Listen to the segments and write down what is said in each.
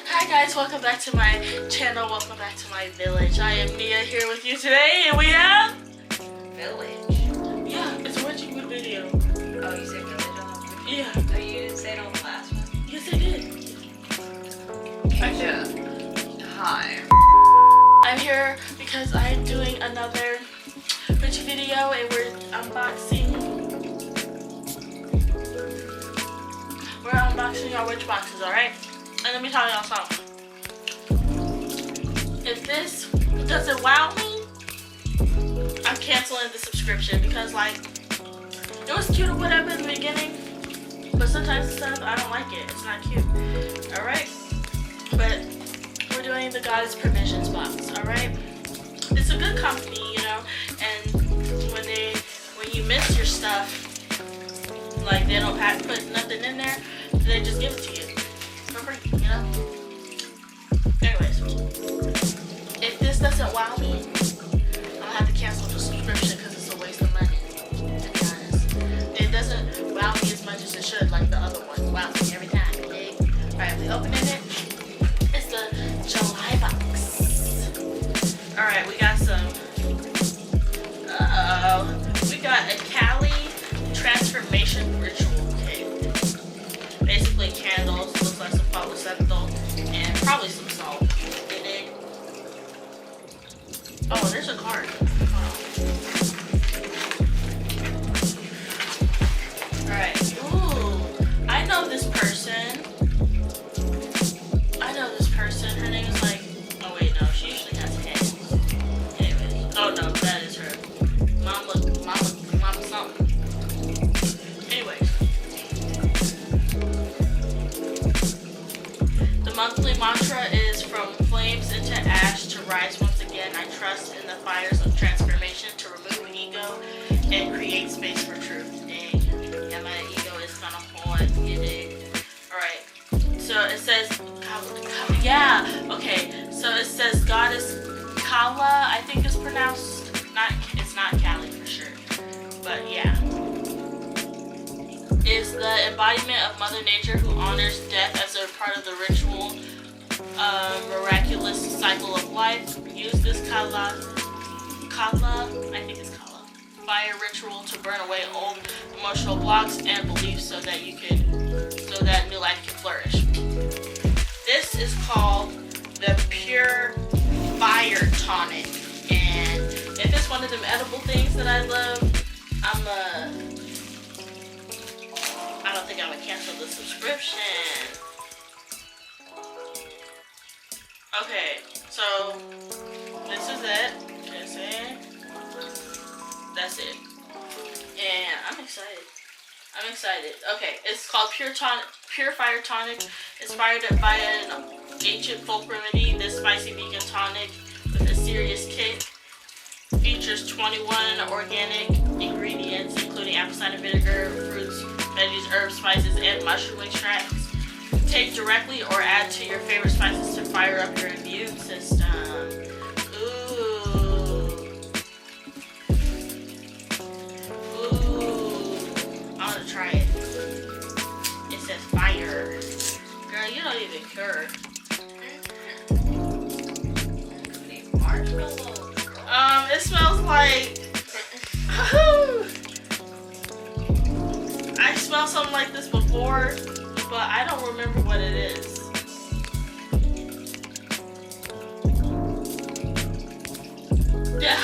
Hi guys, welcome back to my channel, welcome back to my village. I am Mia here with you today, and we have... Village? Yeah, it's a Reggie Good video. Oh, you said village on the video? Yeah. Oh, you didn't say it on the last one? Yes, I did. Keisha. Hi. I'm here because I'm doing another Reggie video, and we're unboxing our Reggie boxes, alright? And let me tell y'all something. If this doesn't wow me, I'm canceling the subscription because, like, it was cute or whatever in the beginning, but sometimes the stuff, I don't like it. It's not cute. Alright? But we're doing the Goddess Provisions box, alright? It's a good company, you know, and when you miss your stuff, like, they don't put nothing in there, they just give it to you for free, you know? Anyways, if this doesn't wow me, I'll have to cancel the subscription because it's a waste of money, to be honest. It doesn't wow me as much as it should, like the other one. Wow me every time, okay? Alright, we opening it. It's the July box. Alright, we got some, we got a Cali transformation ritual kit. Basically candles, looks like some Palo Santo, and probably some salt in it. Oh, there's a card. Alright. Ooh, I know this person. Her name is like, oh wait, no, she usually has hands. Anyways. Oh no, that is her. Mama something. Anyways. The monthly mantra is from flames into ash to rise once again. I trust in the fires of transformation to remove ego and create space for truth. Dang. Yeah, my ego is kind of hard. You dig? Alright. So it says, yeah, okay. So it says Goddess Kala, I think it's pronounced. It's not Cali for sure. But yeah. Is the embodiment of Mother Nature who honors death as a part of the ritual miraculous cycle of life. Use this Kala, I think it's Kala, fire ritual to burn away old emotional blocks and beliefs so that new life can flourish. This is called the Pure Fire Tonic, and if it's one of them edible things that I love, I don't think I would cancel the subscription. Okay, so this is it. That's it. And I'm excited. Okay, it's called Pure Fire Tonic. Inspired by an ancient folk remedy, this spicy vegan tonic with a serious kick features 21 organic ingredients, including apple cider vinegar, fruits, veggies, herbs, spices, and mushroom extracts. Take directly or add to your favorite spices to fire up your immune system. Try it. It says fire. Girl, you don't even care. It smells like I smelled something like this before, but I don't remember what it is. Yeah.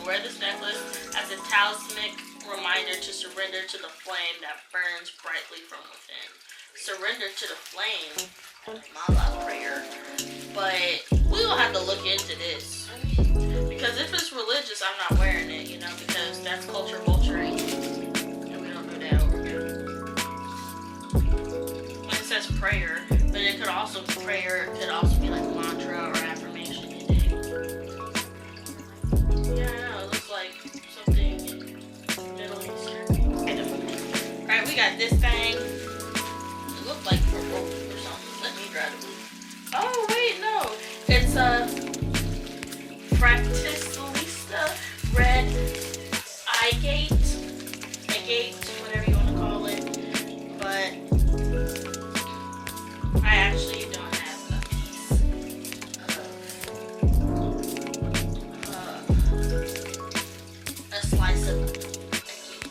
wear this necklace as a talismanic reminder to surrender to the flame that burns brightly from within. Surrender to the flame. Mala prayer. But we will have to look into this. Because if it's religious, I'm not wearing it, you know, because that's culture vulturing. And we don't do that over here. And it says prayer, but it could also be like mantra or affirmation, you dig? Yeah, I know, it looks like something Middle Eastern. Alright, we got this thing. It looked like for rope or something. Let me grab it. Oh wait, no. It's a Fractisalista red agate, whatever you want to call it. But I actually don't have a piece of a slice of agate.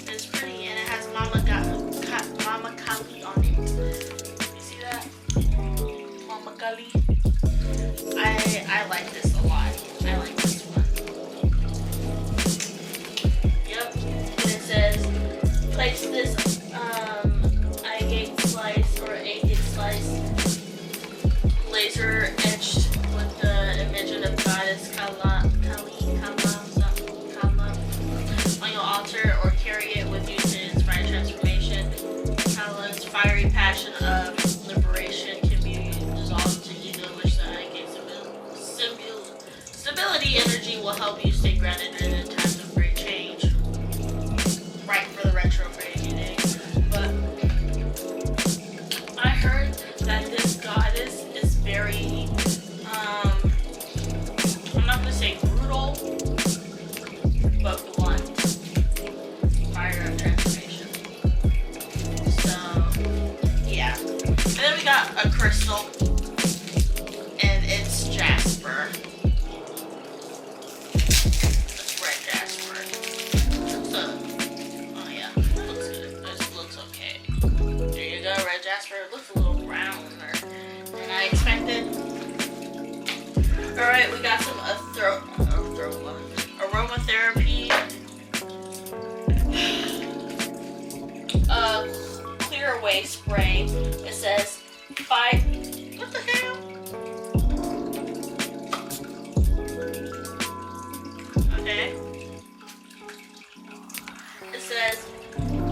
It's pretty and it has Mama Kali on it. You see that? Mama Kali. I like this a lot. I like this one. Yep. And it says, place this agate slice or agate slice laser etched with the image of the goddess Kali on your altar, or carry it with you to inspire transformation. Kala's fiery passion of liberation can be dissolved to ego, which the agate stability energy will help you stay grounded in times of great change. Right for the retrograde, you know. But I heard that this goddess is very, I'm not gonna say brutal, but blunt. Fire of transformation. So, yeah. And then we got a crystal, and it's jasper. It's red jasper. It's oh yeah, looks good. This looks okay. There you go, red jasper. It looks a little browner than I expected. Alright, we got some aromatherapy. Clear away spray. It says 5. What the hell? Okay. It says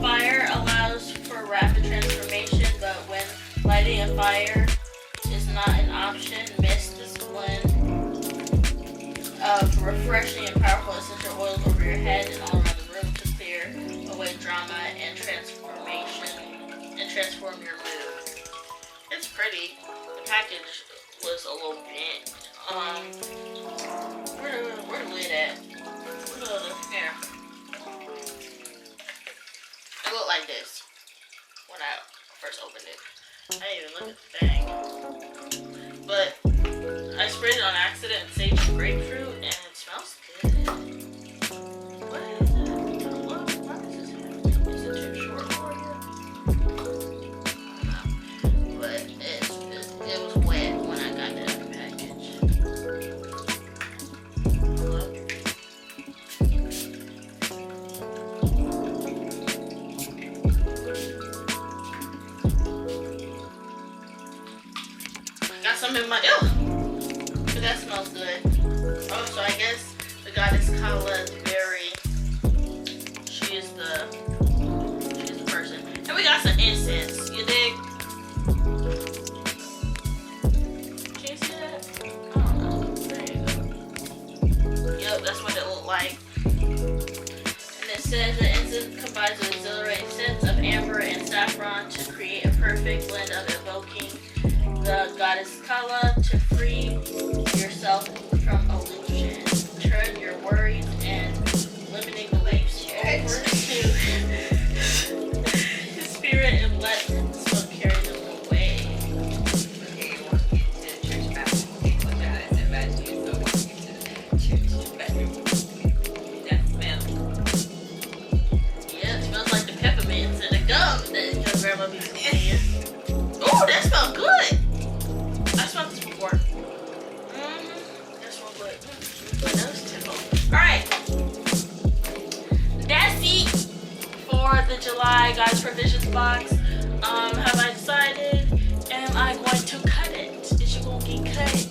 fire allows for rapid transformation, but when lighting a fire is not an option, mist this blend of refreshing and powerful essential oils over your head and all around the room to clear away drama and transformation and transform your mood. It's pretty. The package was a little bent. Where the lid at? Here. It looked like this when I first opened it. I didn't even look at the thing. But I sprayed it on accident and sage and grapefruit, and it smells good. What is it? Why is this here? Is it too short for you? I don't know. But it was wet when I got it out of the package. Look. Got some in my but that smells good. Oh, so I guess the goddess Kala Berry. She is the person. And we got some incense. You dig? Can you see that? I don't know. There you go. Yep, that's what it looked like. And it says the incense combines the exhilarating scents of amber and saffron to create a perfect blend of evoking the goddess Kala to free yourself from illusion. Turn your worries and limiting beliefs over to the spirit and let smoke carry them away. Okay, you want to get to the church bathroom. Like that. I imagine you still want to get to the church bathroom. That smell. Yeah, it smells like the peppermints and the gum that your grandma be smoking. Oh, that smells good. I smelled this before. That smells good. My nose tickled. Alright. That's it for the July Guys Provisions box. Have I decided? Am I going to cut it? Is it going to get cut?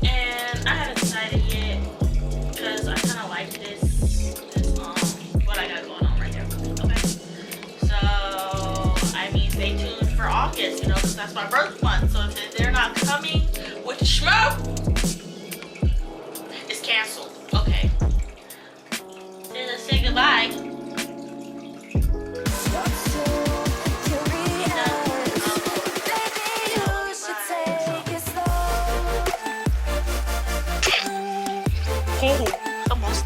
And I haven't decided yet because I kind of like this what I got going on right here. Okay. So, I mean, stay tuned for August, you know, because that's my birth month. So if they're not coming with the schmo, it's canceled. Okay. Then let's say goodbye. Hey, almost